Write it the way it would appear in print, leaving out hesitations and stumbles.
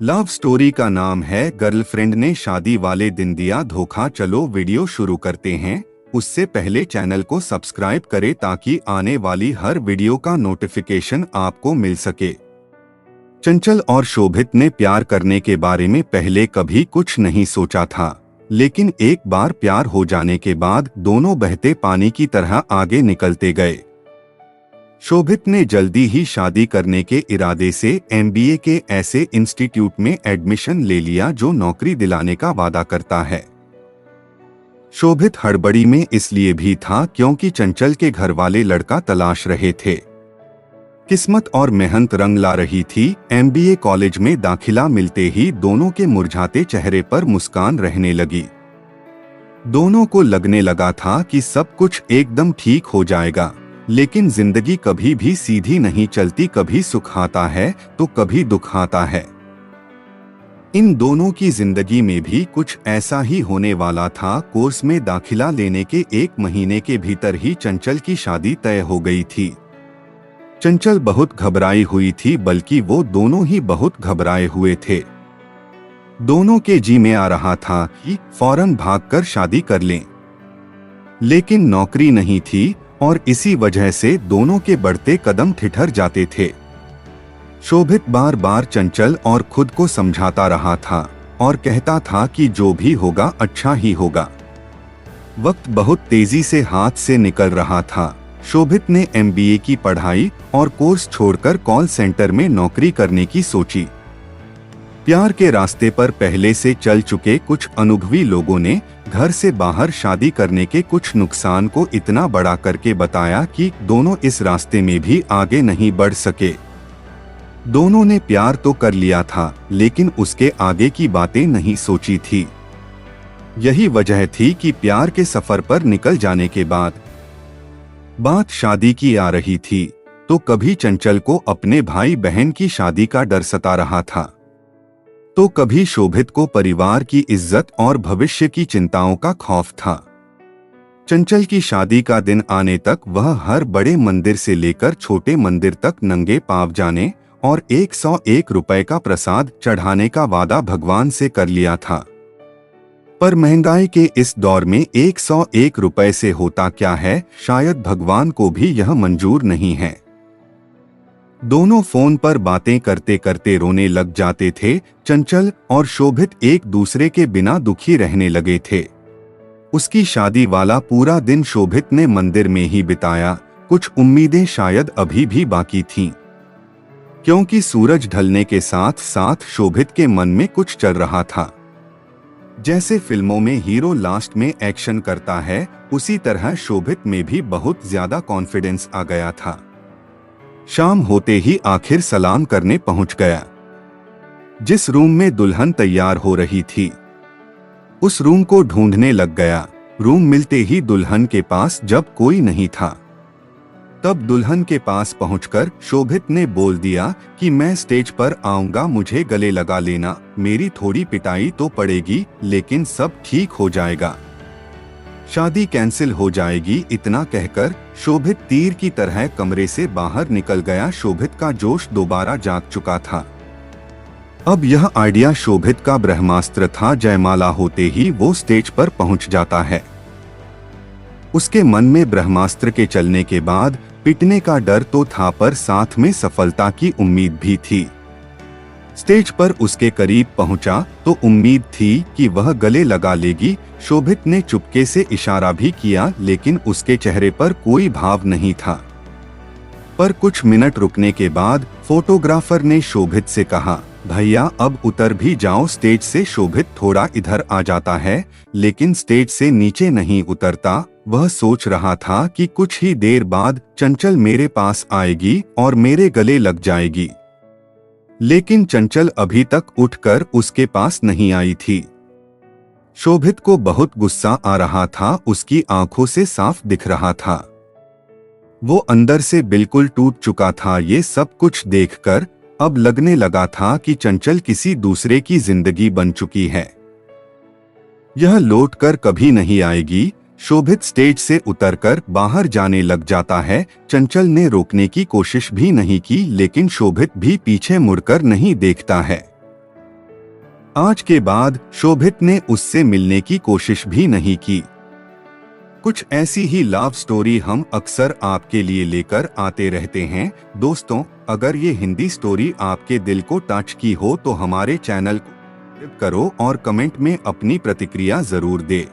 Love story का नाम है गर्लफ्रेंड ने शादी वाले दिन दिया धोखा। चलो वीडियो शुरू करते हैं। उससे पहले चैनल को सब्सक्राइब करें ताकि आने वाली हर वीडियो का नोटिफिकेशन आपको मिल सके। चंचल और शोभित ने प्यार करने के बारे में पहले कभी कुछ नहीं सोचा था, लेकिन एक बार प्यार हो जाने के बाद दोनों बहते पानी की तरह आगे निकलते गए। शोभित ने जल्दी ही शादी करने के इरादे से एमबीए के ऐसे इंस्टीट्यूट में एडमिशन ले लिया जो नौकरी दिलाने का वादा करता है। शोभित हड़बड़ी में इसलिए भी था क्योंकि चंचल के घर वाले लड़का तलाश रहे थे। किस्मत और मेहनत रंग ला रही थी। एमबीए कॉलेज में दाखिला मिलते ही दोनों के मुरझाते चेहरे पर मुस्कान रहने लगी। दोनों को लगने लगा था कि सब कुछ एकदम ठीक हो जाएगा, लेकिन जिंदगी कभी भी सीधी नहीं चलती। कभी सुख आता है तो कभी दुख आता है। इन दोनों की जिंदगी में भी कुछ ऐसा ही होने वाला था। कोर्स में दाखिला लेने के 1 महीने के भीतर ही चंचल की शादी तय हो गई थी। चंचल बहुत घबराई हुई थी, बल्कि वो दोनों ही बहुत घबराए हुए थे। दोनों के जी में आ रहा था कि फौरन भागकर शादी कर लें, लेकिन नौकरी नहीं थी और इसी वजह से दोनों के बढ़ते कदम ठिठर जाते थे। शोभित बार बार चंचल और खुद को समझाता रहा था और कहता था कि जो भी होगा अच्छा ही होगा। वक्त बहुत तेजी से हाथ से निकल रहा था। शोभित ने एमबीए की पढ़ाई और कोर्स छोड़कर कॉल सेंटर में नौकरी करने की सोची। प्यार के रास्ते पर पहले से चल चुके कुछ अनुभवी लोगों ने घर से बाहर शादी करने के कुछ नुकसान को इतना बड़ा करके बताया कि दोनों इस रास्ते में भी आगे नहीं बढ़ सके। दोनों ने प्यार तो कर लिया था, लेकिन उसके आगे की बातें नहीं सोची थी। यही वजह थी कि प्यार के सफर पर निकल जाने के बाद बात शादी की आ रही थी, तो कभी चंचल को अपने भाई बहन की शादी का डर सता रहा था, तो कभी शोभित को परिवार की इज्जत और भविष्य की चिंताओं का खौफ था। चंचल की शादी का दिन आने तक वह हर बड़े मंदिर से लेकर छोटे मंदिर तक नंगे पांव जाने और 101 रुपए का प्रसाद चढ़ाने का वादा भगवान से कर लिया था। पर महंगाई के इस दौर में 101 रुपए से होता क्या है, शायद भगवान को भी यह मंजूर नहीं है। दोनों फोन पर बातें करते करते रोने लग जाते थे। चंचल और शोभित एक दूसरे के बिना दुखी रहने लगे थे। उसकी शादी वाला पूरा दिन शोभित ने मंदिर में ही बिताया। कुछ उम्मीदें शायद अभी भी बाकी थीं, क्योंकि सूरज ढलने के साथ साथ शोभित के मन में कुछ चल रहा था। जैसे फिल्मों में हीरो लास्ट में एक्शन करता है, उसी तरह शोभित में भी बहुत ज्यादा कॉन्फिडेंस आ गया था। शाम होते ही आखिर सलाम करने पहुंच गया। जिस रूम में दुल्हन तैयार हो रही थी, उस रूम को ढूंढने लग गया। रूम मिलते ही दुल्हन के पास जब कोई नहीं था, तब दुल्हन के पास पहुंचकर शोभित ने बोल दिया कि मैं स्टेज पर आऊंगा, मुझे गले लगा लेना। मेरी थोड़ी पिटाई तो पड़ेगी, लेकिन सब ठीक हो जाएगा। शादी कैंसिल हो जाएगी। इतना कहकर शोभित तीर की तरह कमरे से बाहर निकल गया। शोभित का जोश दोबारा जाग चुका था। अब यह आइडिया शोभित का ब्रह्मास्त्र था। जयमाला होते ही वो स्टेज पर पहुंच जाता है। उसके मन में ब्रह्मास्त्र के चलने के बाद पिटने का डर तो था, पर साथ में सफलता की उम्मीद भी थी। स्टेज पर उसके करीब पहुंचा तो उम्मीद थी कि वह गले लगा लेगी। शोभित ने चुपके से इशारा भी किया, लेकिन उसके चेहरे पर कोई भाव नहीं था। पर कुछ मिनट रुकने के बाद फोटोग्राफर ने शोभित से कहा, भैया अब उतर भी जाओ स्टेज से। शोभित थोड़ा इधर आ जाता है, लेकिन स्टेज से नीचे नहीं उतरता। वह सोच रहा था कि कुछ ही देर बाद चंचल मेरे पास आएगी और मेरे गले लग जाएगी, लेकिन चंचल अभी तक उठकर उसके पास नहीं आई थी। शोभित को बहुत गुस्सा आ रहा था। उसकी आंखों से साफ दिख रहा था वो अंदर से बिल्कुल टूट चुका था। ये सब कुछ देखकर अब लगने लगा था कि चंचल किसी दूसरे की जिंदगी बन चुकी है। यह लौटकर कभी नहीं आएगी। शोभित स्टेज से उतरकर बाहर जाने लग जाता है। चंचल ने रोकने की कोशिश भी नहीं की, लेकिन शोभित भी पीछे मुड़कर नहीं देखता है। आज के बाद शोभित ने उससे मिलने की कोशिश भी नहीं की। कुछ ऐसी ही लव स्टोरी हम अक्सर आपके लिए लेकर आते रहते हैं। दोस्तों, अगर ये हिंदी स्टोरी आपके दिल को टच की हो तो हमारे चैनल को सब्सक्राइब करो और कमेंट में अपनी प्रतिक्रिया जरूर दे।